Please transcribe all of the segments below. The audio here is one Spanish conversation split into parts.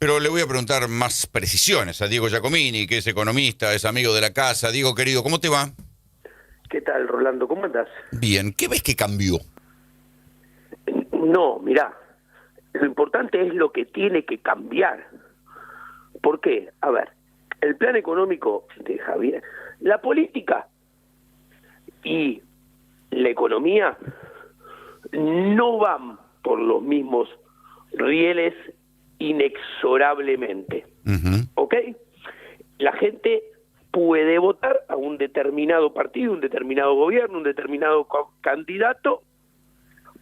Pero le voy a preguntar más precisiones a Diego Giacomini, que es economista, es amigo de la casa. Diego, querido, ¿cómo te va? ¿Qué tal, Rolando? ¿Cómo andás? Bien, ¿qué ves que cambió? No, mirá, lo importante es lo que tiene que cambiar. ¿Por qué? A ver, el plan económico de Javier, la política y la economía no van por los mismos rieles inexorablemente. ¿Ok? La gente puede votar a un determinado partido, un determinado gobierno, un determinado candidato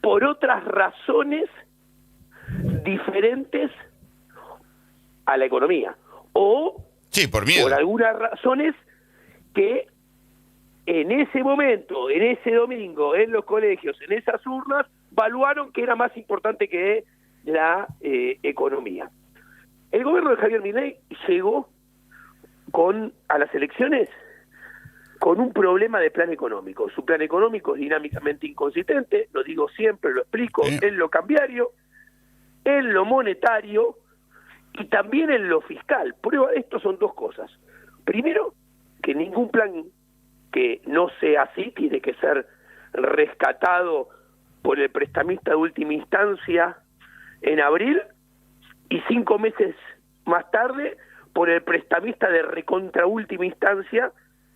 por otras razones diferentes a la economía o Sí, por miedo. por algunas razones que en ese momento, en ese domingo, en los colegios, en esas urnas, valuaron que era más importante que la economía. El gobierno de Javier Milei llegó a las elecciones con un problema de plan económico. Su plan económico es dinámicamente inconsistente, lo digo siempre, lo explico, en lo cambiario, en lo monetario y también en lo fiscal. Prueba de esto son dos cosas. Primero, que ningún plan que no sea así tiene que ser rescatado por el prestamista de última instancia en abril y 5 meses más tarde por el prestamista de recontra última instancia,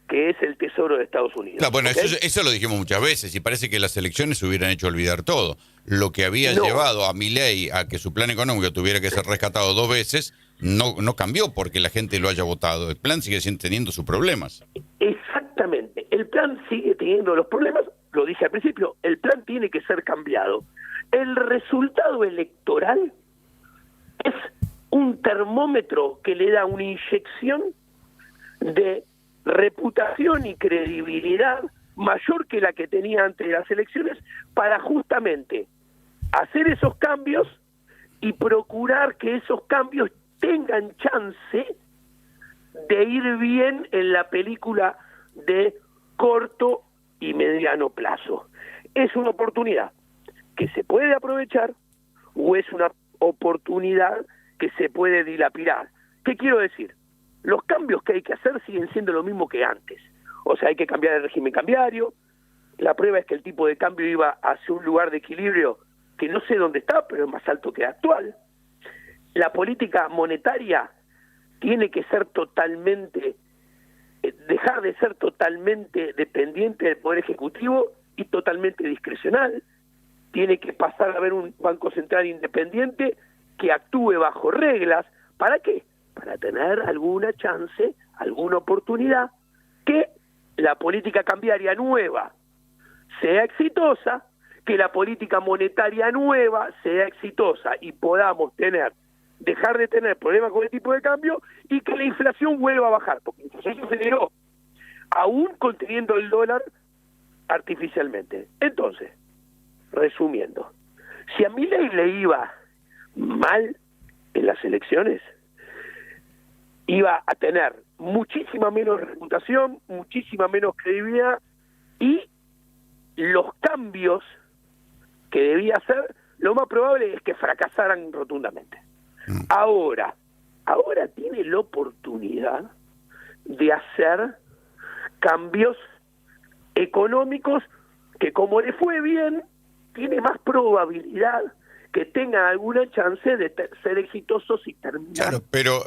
que es el Tesoro de Estados Unidos. Claro, bueno, ¿Okay? eso lo dijimos muchas veces y parece que las elecciones se hubieran hecho olvidar todo. Lo que había llevado a Milei a que su plan económico tuviera que ser rescatado 2 veces no cambió porque la gente lo haya votado. El plan sigue teniendo sus problemas. Exactamente. El plan sigue teniendo los problemas, lo dije al principio, el plan tiene que ser cambiado. El resultado electoral es un termómetro que le da una inyección de reputación y credibilidad mayor que la que tenía antes de las elecciones para justamente hacer esos cambios y procurar que esos cambios tengan chance de ir bien en la película de corto y mediano plazo. ¿Es una oportunidad que se puede aprovechar o es una oportunidad que se puede dilapidar? ¿Qué quiero decir? Los cambios que hay que hacer siguen siendo lo mismo que antes. O sea, hay que cambiar el régimen cambiario. La prueba es que el tipo de cambio iba hacia un lugar de equilibrio que no sé dónde está, pero es más alto que el actual. La política monetaria tiene que ser totalmente, dejar de ser totalmente dependiente del Poder Ejecutivo y totalmente discrecional. Tiene que pasar a haber un Banco Central independiente que actúe bajo reglas. ¿Para qué? Para tener alguna chance, alguna oportunidad, que la política cambiaria nueva sea exitosa, que la política monetaria nueva sea exitosa y podamos dejar de tener problemas con el tipo de cambio y que la inflación vuelva a bajar, porque la inflación se generó, aún conteniendo el dólar artificialmente. Entonces, resumiendo, si a Milei le iba mal en las elecciones, iba a tener muchísima menos reputación, muchísima menos credibilidad y los cambios que debía hacer, lo más probable es que fracasaran rotundamente. Ahora tiene la oportunidad de hacer cambios económicos que, como le fue bien, tiene más probabilidad que tengan alguna chance de ser exitosos y terminar. Claro, pero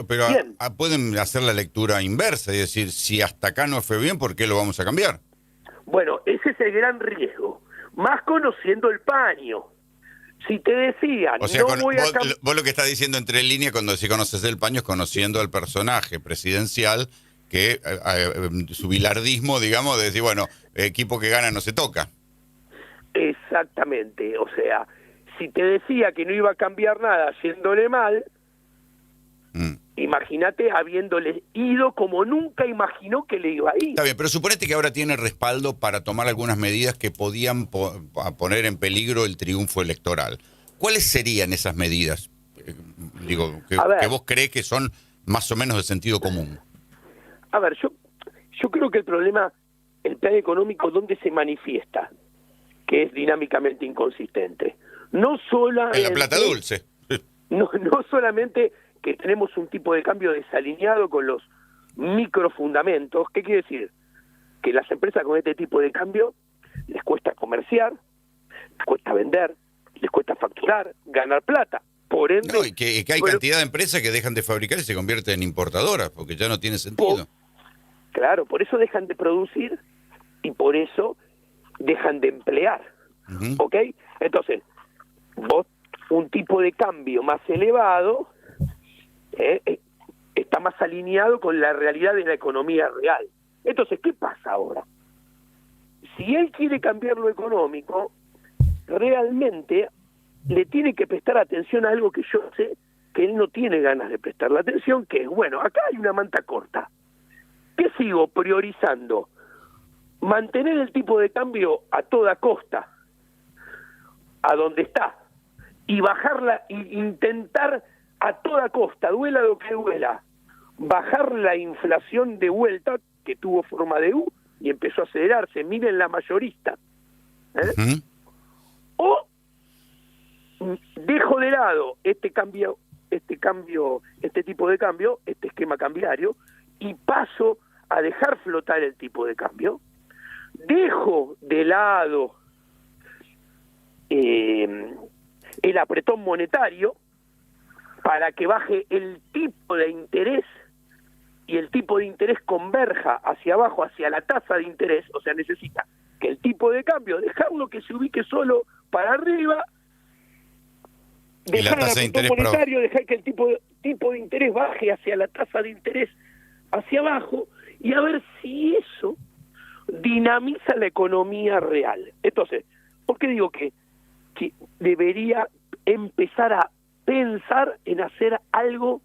pueden hacer la lectura inversa, es decir, si hasta acá no fue bien, ¿por qué lo vamos a cambiar? Bueno, ese es el gran riesgo, más conociendo el paño. Si te decían, o sea, no voy a vos lo que estás diciendo entre líneas cuando decís conoces el paño es conociendo al personaje presidencial que su bilardismo, digamos, de decir, bueno, equipo que gana no se toca. Exactamente, o sea, si te decía que no iba a cambiar nada haciéndole mal, imagínate habiéndole ido como nunca imaginó que le iba a ir. Está bien, pero suponete que ahora tiene respaldo para tomar algunas medidas que podían poner en peligro el triunfo electoral. ¿Cuáles serían esas medidas? Que vos crees que son más o menos de sentido común. A ver, yo creo que el problema, el plan económico, ¿dónde se manifiesta? Que es dinámicamente inconsistente. No solamente, en la plata dulce. No solamente que tenemos un tipo de cambio desalineado con los microfundamentos. ¿Qué quiere decir? Que las empresas con este tipo de cambio les cuesta comerciar, les cuesta vender, les cuesta facturar, ganar plata. Por ende, no, y que hay cantidad de empresas que dejan de fabricar y se convierten en importadoras, porque ya no tiene sentido. Claro, por eso dejan de producir y por eso dejan de emplear. ¿Ok? Entonces, vos, un tipo de cambio más elevado está más alineado con la realidad de la economía real. Entonces, ¿qué pasa ahora? Si él quiere cambiar lo económico, realmente le tiene que prestar atención a algo que yo sé que él no tiene ganas de prestarle atención, que es, bueno, acá hay una manta corta. ¿Qué sigo priorizando? Mantener el tipo de cambio a toda costa, a donde está, y bajarla, e intentar a toda costa, duela lo que duela, bajar la inflación de vuelta, que tuvo forma de U y empezó a acelerarse, miren la mayorista, o dejo de lado este tipo de cambio, este esquema cambiario, y paso a dejar flotar el tipo de cambio, dejo de lado el apretón monetario para que baje el tipo de interés y el tipo de interés converja hacia abajo, hacia la tasa de interés. O sea, necesita que el tipo de cambio, dejarlo que se ubique solo para arriba, dejar el apretón monetario, dejar que el tipo de interés baje hacia la tasa de interés hacia abajo, y a ver si eso dinamiza la economía real. Entonces, ¿por qué digo que debería empezar a pensar en hacer algo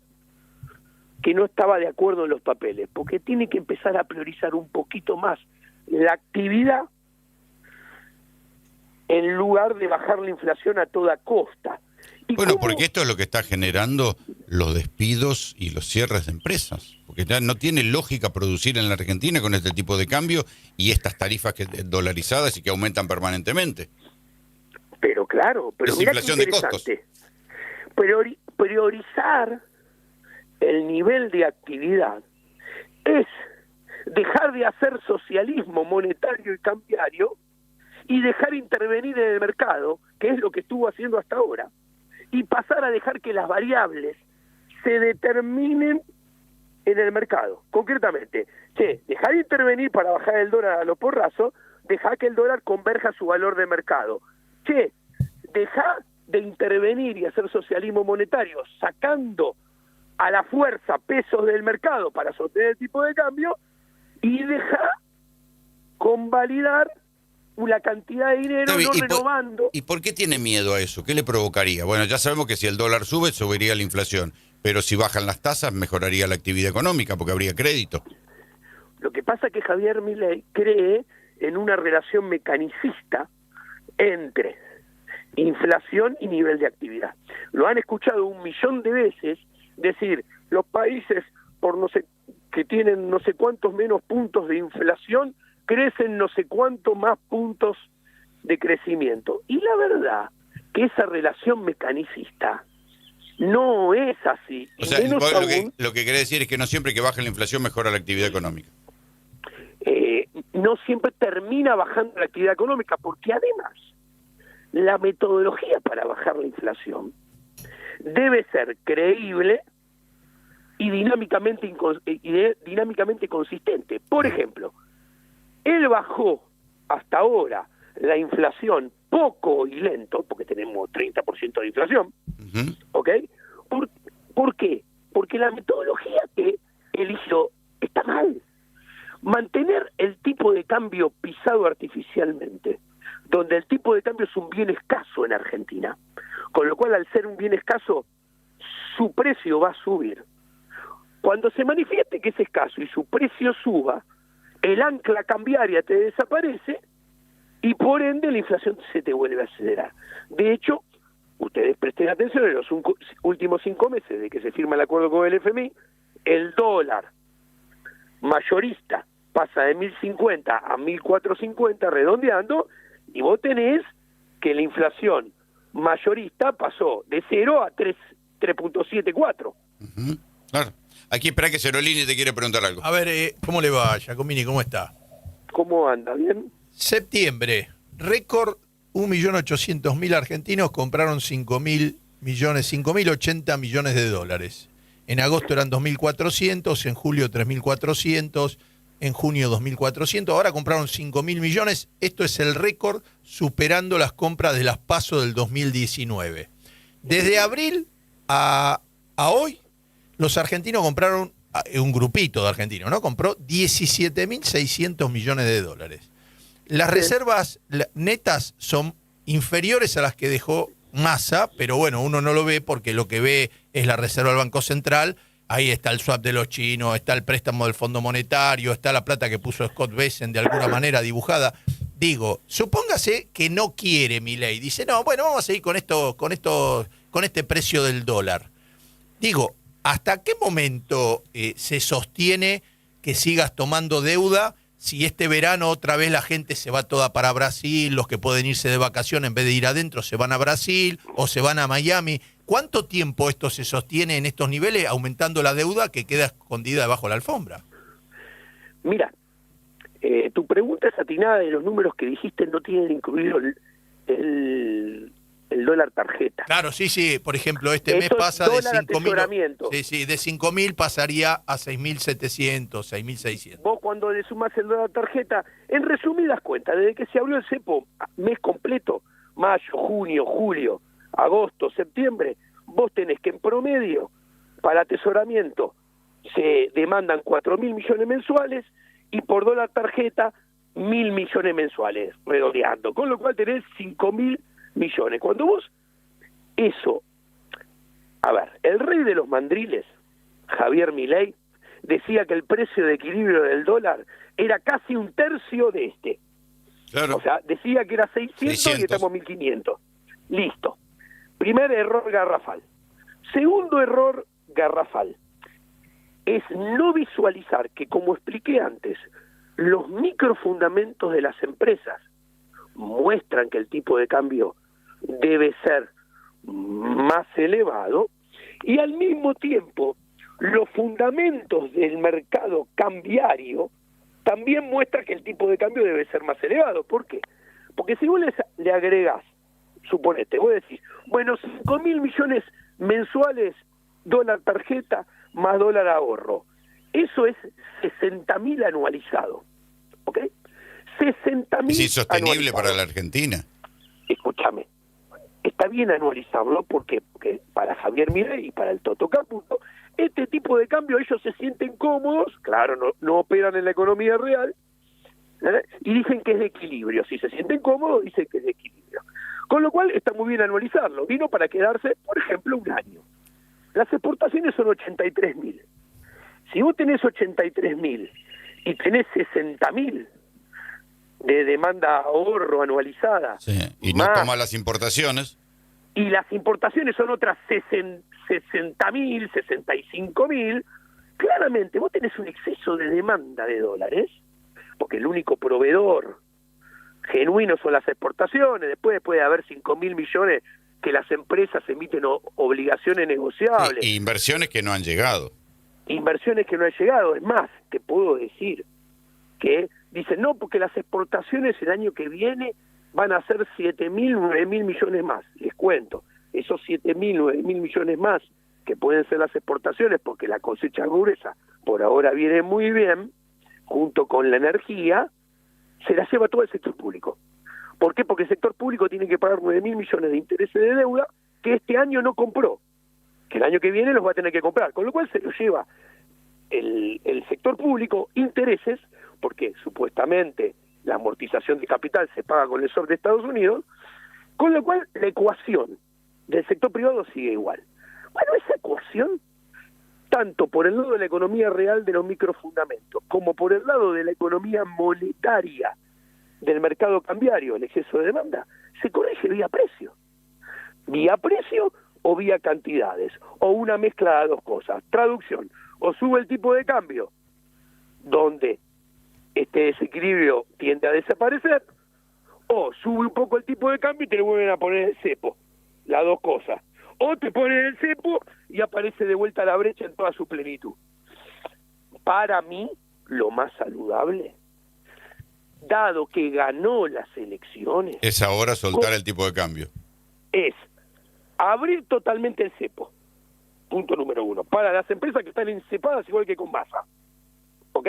que no estaba de acuerdo en los papeles? Porque tiene que empezar a priorizar un poquito más la actividad en lugar de bajar la inflación a toda costa. Bueno, porque esto es lo que está generando los despidos y los cierres de empresas. Porque ya no tiene lógica producir en la Argentina con este tipo de cambio y estas tarifas dolarizadas y que aumentan permanentemente. Pero claro, pero mira qué interesante. Priorizar el nivel de actividad es dejar de hacer socialismo monetario y cambiario y dejar intervenir en el mercado, que es lo que estuvo haciendo hasta ahora, y pasar a dejar que las variables se determinen en el mercado. Concretamente, dejar de intervenir para bajar el dólar a los porrazos, dejar que el dólar converja a su valor de mercado. Dejar de intervenir y hacer socialismo monetario sacando a la fuerza pesos del mercado para sostener el tipo de cambio, y dejar convalidar una cantidad de dinero no renovando. ¿Y por qué tiene miedo a eso? ¿Qué le provocaría? Bueno, ya sabemos que si el dólar sube, subiría la inflación, pero si bajan las tasas, mejoraría la actividad económica porque habría crédito. Lo que pasa es que Javier Milei cree en una relación mecanicista entre inflación y nivel de actividad. Lo han escuchado 1.000.000 de veces decir, los países que tienen no sé cuántos menos puntos de inflación crecen no sé cuántos más puntos de crecimiento. Y la verdad que esa relación mecanicista no es así. O sea, lo que quiere decir es que no siempre que baja la inflación mejora la actividad económica. No siempre termina bajando la actividad económica, porque además la metodología para bajar la inflación debe ser creíble y dinámicamente consistente. Por ejemplo, él bajó hasta ahora la inflación poco y lento, porque tenemos 30% de inflación, ¿ok? ¿Por qué? Porque la metodología que eligió está mal. Mantener el tipo de cambio pisado artificialmente, donde el tipo de cambio es un bien escaso en Argentina, con lo cual al ser un bien escaso, su precio va a subir. Cuando se manifieste que es escaso y su precio suba, el ancla cambiaria te desaparece y por ende la inflación se te vuelve a acelerar. De hecho, ustedes presten atención, en los últimos 5 meses de que se firma el acuerdo con el FMI, el dólar mayorista pasa de 1.050 a 1.450 redondeando, y vos tenés que la inflación mayorista pasó de 0 a 3.7, 4. Claro. Aquí espera que Cerolini te quiere preguntar algo. A ver, ¿cómo le va, Giacomini? ¿Cómo está? ¿Cómo anda? ¿Bien? Septiembre, récord, 1.800.000 argentinos compraron 5.080 millones de dólares. En agosto eran 2.400, en julio 3.400, en junio 2.400, ahora compraron 5.000 millones. Esto es el récord, superando las compras de las PASO del 2019. Desde abril a hoy, los argentinos compraron, un grupito de argentinos, ¿no? Compró 17.600 millones de dólares. Las reservas netas son inferiores a las que dejó Massa, pero bueno, uno no lo ve porque lo que ve es la reserva del Banco Central. Ahí está el swap de los chinos, está el préstamo del Fondo Monetario, está la plata que puso Scott Bessent de alguna manera dibujada. Digo, supóngase que no quiere Milei. Dice, no, bueno, vamos a seguir con este precio del dólar. Digo, ¿hasta qué momento se sostiene que sigas tomando deuda si este verano otra vez la gente se va toda para Brasil, los que pueden irse de vacaciones en vez de ir adentro se van a Brasil o se van a Miami? ¿Cuánto tiempo esto se sostiene en estos niveles aumentando la deuda que queda escondida debajo de la alfombra? Mira, tu pregunta es atinada y los números que dijiste no tienen incluido el dólar tarjeta. Claro, sí, por ejemplo, este mes pasa de 5.000. Sí, de 5.000 pasaría a 6.700, 6.600. Vos cuando le sumás el dólar tarjeta, en resumidas cuentas, desde que se abrió el cepo, mes completo, mayo, junio, julio, agosto, septiembre, vos tenés que en promedio, para atesoramiento, se demandan 4.000 millones mensuales y por dólar tarjeta, 1.000 millones mensuales, redondeando. Con lo cual tenés 5.000 millones. Cuando vos, eso, a ver, el rey de los mandriles, Javier Milei, decía que el precio de equilibrio del dólar era casi un tercio de este. Claro. O sea, decía que era 600 y estamos 1.500. Listo. Primer error garrafal. Segundo error garrafal es no visualizar que, como expliqué antes, los microfundamentos de las empresas muestran que el tipo de cambio debe ser más elevado y al mismo tiempo los fundamentos del mercado cambiario también muestran que el tipo de cambio debe ser más elevado. ¿Por qué? Porque si vos le agregás, suponete, vos decís, bueno, 5.000 millones mensuales dólar tarjeta más dólar ahorro, eso es 60.000 anualizado, ¿ok? 60.000 es insostenible anualizado. para la Argentina. Escúchame, está bien anualizarlo porque para Javier Milei y para el Toto Caputo, este tipo de cambio ellos se sienten cómodos, claro, no operan en la economía real, y dicen que es de equilibrio. Si se sienten cómodos, dicen que es de equilibrio. Con lo cual está muy bien anualizarlo. Vino para quedarse, por ejemplo, un año. Las exportaciones son 83.000. Si vos tenés 83.000 y tenés 60.000 de demanda ahorro anualizada, Sí, y no toma las importaciones. Y las importaciones son otras 60.000, 65.000, claramente vos tenés un exceso de demanda de dólares, porque el único proveedor genuino son las exportaciones. Después puede haber 5.000 millones que las empresas emiten obligaciones negociables. Y inversiones que no han llegado. Inversiones que no han llegado. Es más, te puedo decir que dicen, no, porque las exportaciones el año que viene van a ser 7.000, 9.000 millones más. Les cuento, esos 7.000, 9.000 millones más que pueden ser las exportaciones, porque la cosecha gruesa por ahora viene muy bien, junto con la energía, se la lleva todo el sector público. ¿Por qué? Porque el sector público tiene que pagar 9.000 millones de intereses de deuda que este año no compró, que el año que viene los va a tener que comprar, con lo cual se lo lleva el sector público intereses, porque supuestamente la amortización de capital se paga con el SOR de Estados Unidos, con lo cual la ecuación del sector privado sigue igual. Bueno, esa ecuación, tanto por el lado de la economía real de los microfundamentos, como por el lado de la economía monetaria del mercado cambiario, el exceso de demanda, se corrige vía precio. Vía precio o vía cantidades, o una mezcla de dos cosas. Traducción, o sube el tipo de cambio, donde este desequilibrio tiende a desaparecer, o sube un poco el tipo de cambio y te le vuelven a poner el cepo, las dos cosas. O te ponen el cepo y aparece de vuelta la brecha en toda su plenitud. Para mí, lo más saludable, dado que ganó las elecciones, es ahora soltar el tipo de cambio. Es abrir totalmente el cepo. Punto número 1. Para las empresas que están encepadas igual que con Massa. ¿Ok?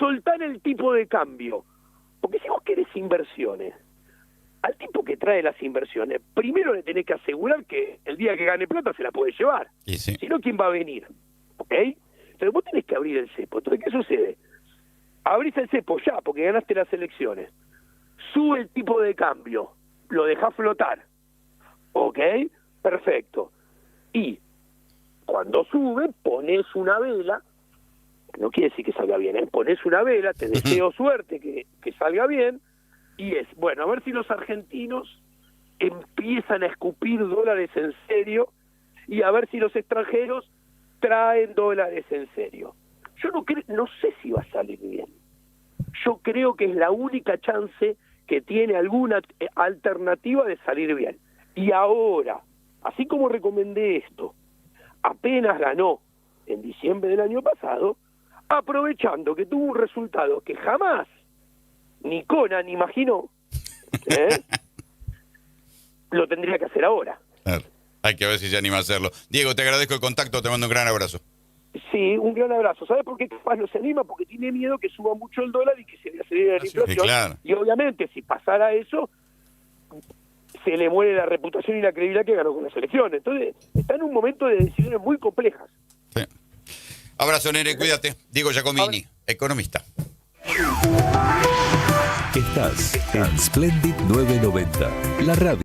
Soltar el tipo de cambio. Porque si vos querés inversiones, al tipo que trae las inversiones, primero le tenés que asegurar que el día que gane plata se la puede llevar. Sí. Si no, ¿quién va a venir? ¿Ok? Pero vos tenés que abrir el cepo. Entonces, ¿qué sucede? Abrís el cepo ya, porque ganaste las elecciones. Sube el tipo de cambio. Lo dejás flotar. ¿Ok? Perfecto. Y cuando sube, pones una vela. No quiere decir que salga bien, ¿eh? Pones una vela, te deseo suerte que salga bien. Y es, bueno, a ver si los argentinos empiezan a escupir dólares en serio y a ver si los extranjeros traen dólares en serio. Yo no sé si va a salir bien. Yo creo que es la única chance que tiene alguna alternativa de salir bien. Y ahora, así como recomendé esto, apenas ganó en diciembre del año pasado, aprovechando que tuvo un resultado que jamás ni Conan imaginó, lo tendría que hacer ahora. Claro. Hay que ver si se anima a hacerlo. Diego, te agradezco el contacto, te mando un gran abrazo. Sí, un gran abrazo. ¿Sabes por qué capaz no se anima? Porque tiene miedo que suba mucho el dólar y que se le acelere la inflación. Claro. Y obviamente, si pasara eso, se le muere la reputación y la credibilidad que ganó con las elecciones. Entonces, está en un momento de decisiones muy complejas. Sí. Abrazo, nene, cuídate. Diego Giacomini, economista. Estás en Splendid 990, la radio.